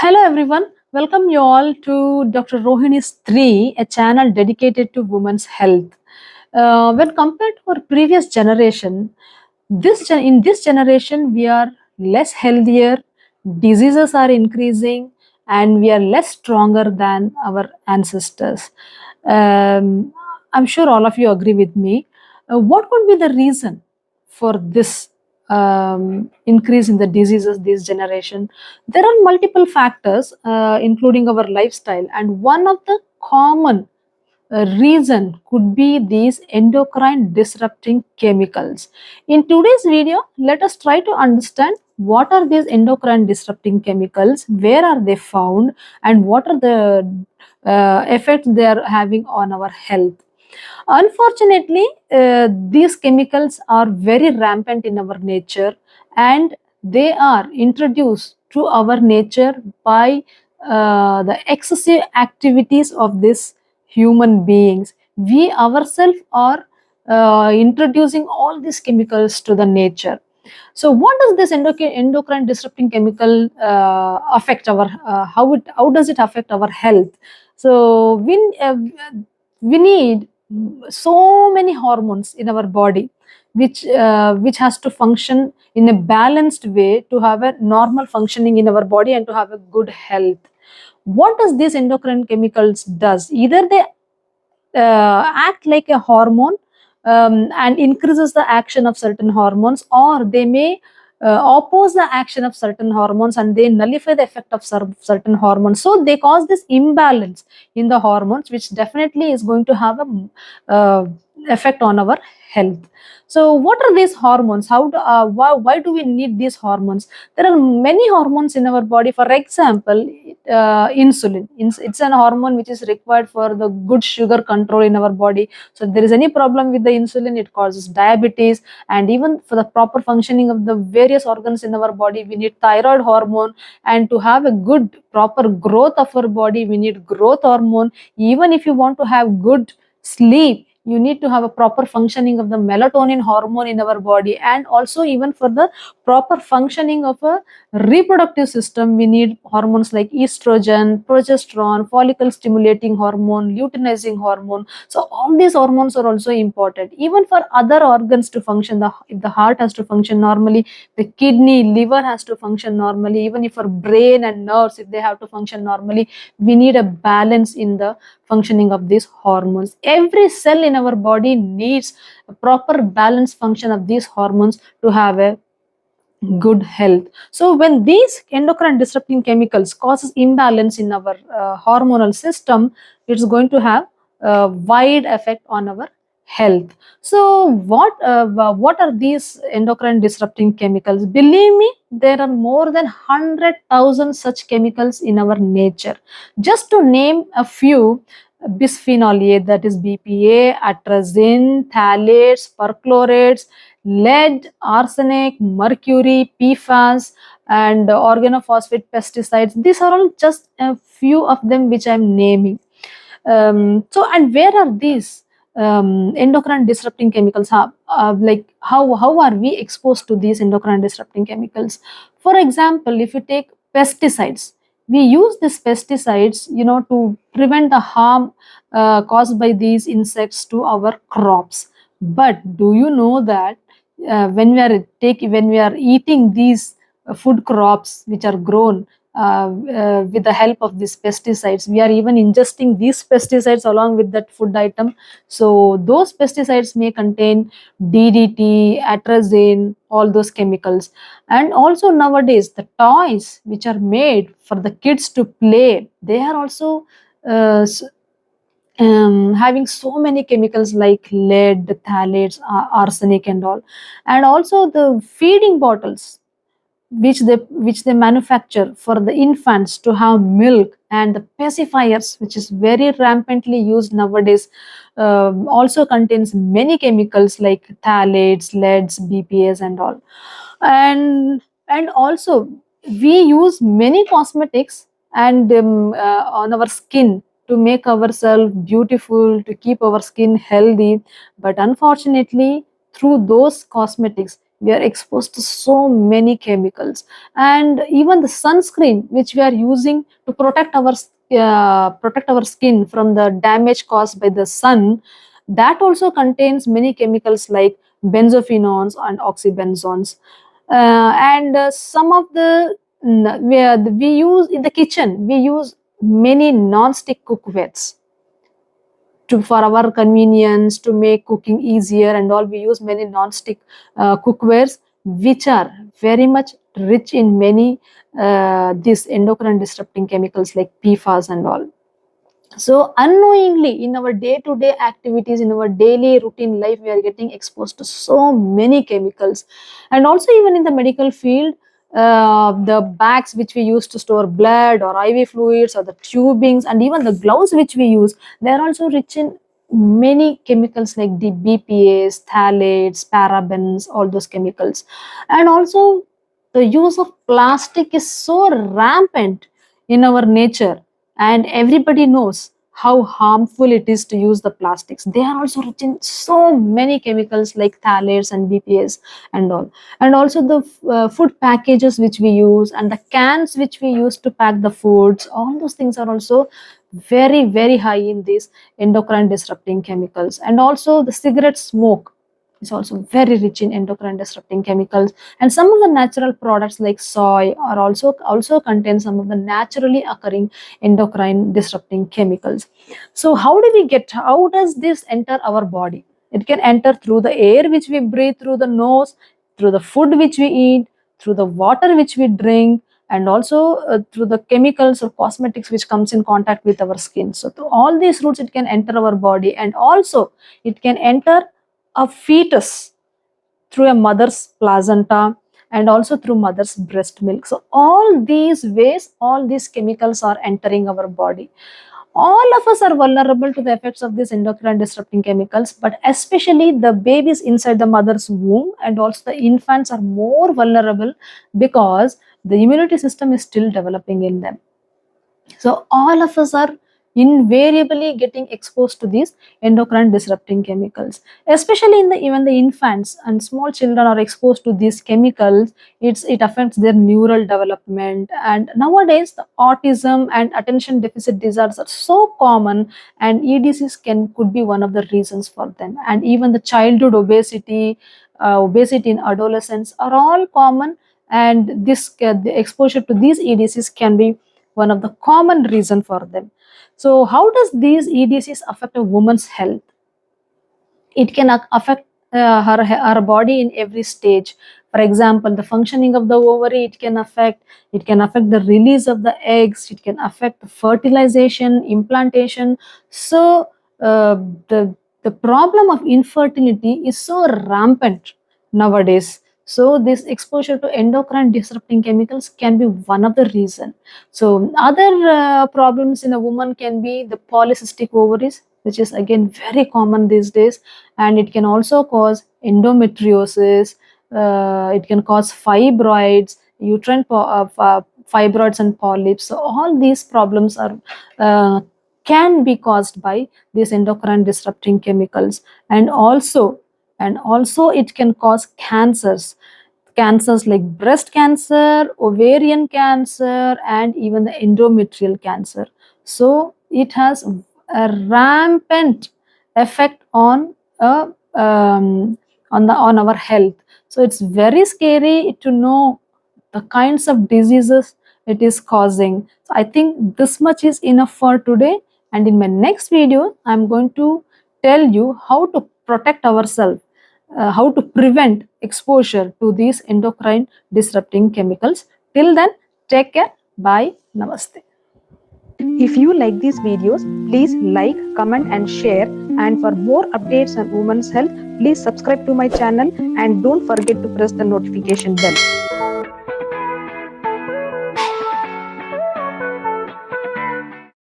Hello everyone, welcome you all to Dr. Rohini's Sthree, a channel dedicated to women's health. When compared to our previous generation, in this generation we are less healthier, diseases are increasing, and we are less stronger than our ancestors. Um, I'm sure all of you agree with me. What could be the reason for this increase in the diseases this generation? There are multiple factors, including our lifestyle, and one of the common reason could be these endocrine disrupting chemicals. In today's video, let us try to understand what are these endocrine disrupting chemicals, where are they found, and what are the effects they are having on our health. Unfortunately, these chemicals are very rampant in our nature, and they are introduced to our nature by the excessive activities of these human beings. We ourselves are introducing all these chemicals to the nature. So, what does this endocrine disrupting chemical affect our how does it affect our health? So, we need so many hormones in our body, which has to function in a balanced way to have a normal functioning in our body and to have a good health. What does these endocrine chemicals does? Either they act like a hormone and increases the action of certain hormones, or they may oppose the action of certain hormones and they nullify the effect of certain hormones. So they cause this imbalance in the hormones, which definitely is going to have a effect on our health. So what are these hormones? Why do we need these hormones? There are many hormones in our body. For example, insulin. It's an hormone which is required for the good sugar control in our body. So if there is any problem with the insulin, it causes diabetes. And even for the proper functioning of the various organs in our body, we need thyroid hormone. And to have a good proper growth of our body, we need growth hormone. Even if you want to have good sleep, you need to have a proper functioning of the melatonin hormone in our body. And also, even for the proper functioning of a reproductive system, we need hormones like estrogen, progesterone, follicle stimulating hormone, luteinizing hormone. So all these hormones are also important. Even for other organs to function, if the heart has to function normally, the kidney, liver has to function normally. Even if our brain and nerves, if they have to function normally, we need a balance in the functioning of these hormones. Every cell in our body needs a proper balanced function of these hormones to have a good health. So when these endocrine disrupting chemicals causes imbalance in our hormonal system, it's going to have a wide effect on our health. So what are these endocrine disrupting chemicals? Believe me, there are more than 100,000 such chemicals in our nature. Just to name a few: bisphenol A, that is BPA, atrazine, phthalates, perchlorates, lead, arsenic, mercury, PFAS, and organophosphate pesticides. These are all just a few of them which I am naming. And where are these endocrine disrupting chemicals? How are we exposed to these endocrine disrupting chemicals? For example, if you take pesticides, we use these pesticides, to prevent the harm caused by these insects to our crops. But do you know that when we are eating these food crops which are grown with the help of these pesticides, we are even ingesting these pesticides along with that food item. So those pesticides may contain DDT, atrazine, all those chemicals. And also nowadays, the toys which are made for the kids to play, they are also uh, having so many chemicals like lead, phthalates, arsenic, and all. And also the feeding bottles which they manufacture for the infants to have milk, and the pacifiers, which is very rampantly used nowadays, also contains many chemicals like phthalates, leads, BPAs, and all. And also we use many cosmetics and on our skin to make ourselves beautiful, to keep our skin healthy. But unfortunately, through those cosmetics, We are exposed to so many chemicals, and even the sunscreen which we are using to protect our skin from the damage caused by the sun, that also contains many chemicals like benzophenols and oxybenzones. And some of the we use in the kitchen, we use many non-stick cookwares to for our convenience, to make cooking easier and all. We use many non-stick cookwares which are very much rich in many these endocrine disrupting chemicals like PFAS and all. So unknowingly in our day-to-day activities, in our daily routine life, we are getting exposed to so many chemicals. And also even in the medical field, the bags which we use to store blood or IV fluids or the tubings and even the gloves which we use, they are also rich in many chemicals like the BPAs, phthalates, parabens, all those chemicals. And also the use of plastic is so rampant in our nature, and everybody knows how harmful it is to use the plastics. They are also rich in so many chemicals like phthalates and BPAs and all. And also the food packages which we use and the cans which we use to pack the foods, all those things are also very high in these endocrine disrupting chemicals. And also the cigarette smoke is also very rich in endocrine disrupting chemicals. And some of the natural products like soy are also contain some of the naturally occurring endocrine disrupting chemicals. So how does this enter our body? It can enter through the air which we breathe through the nose, through the food which we eat, through the water which we drink, and also through the chemicals or cosmetics which comes in contact with our skin. So through all these routes it can enter our body, and also it can enter a fetus through a mother's placenta and also through mother's breast milk. So all these ways, all these chemicals are entering our body. All of us are vulnerable to the effects of these endocrine disrupting chemicals, but especially the babies inside the mother's womb and also the infants are more vulnerable because the immunity system is still developing in them. So all of us are invariably getting exposed to these endocrine disrupting chemicals, especially in the even the infants and small children are exposed to these chemicals. It affects their neural development, and nowadays the autism and attention deficit disorders are so common, and EDCs could be one of the reasons for them. And even the childhood obesity, obesity in adolescents are all common, and the exposure to these EDCs can be one of the common reason for them. So how does these EDCs affect a woman's health? It can affect her body in every stage. For example, the functioning of the ovary, it can affect the release of the eggs, it can affect the fertilization, implantation. So the problem of infertility is so rampant nowadays. So this exposure to endocrine disrupting chemicals can be one of the reason. So other problems in a woman can be the polycystic ovaries, which is again very common these days, and it can also cause endometriosis. It can cause fibroids, fibroids and polyps. So all these problems are can be caused by these endocrine disrupting chemicals. And also it can cause cancers like breast cancer, ovarian cancer, and even the endometrial cancer. So it has a rampant effect on on our health. So it's very scary to know the kinds of diseases it is causing. So I think this much is enough for today, and in my next video I'm going to tell you how to protect ourselves, how to prevent exposure to these endocrine disrupting chemicals. Till then, take care. Bye. Namaste. If you like these videos, please like, comment and share. And for more updates on women's health, please subscribe to my channel and don't forget to press the notification bell.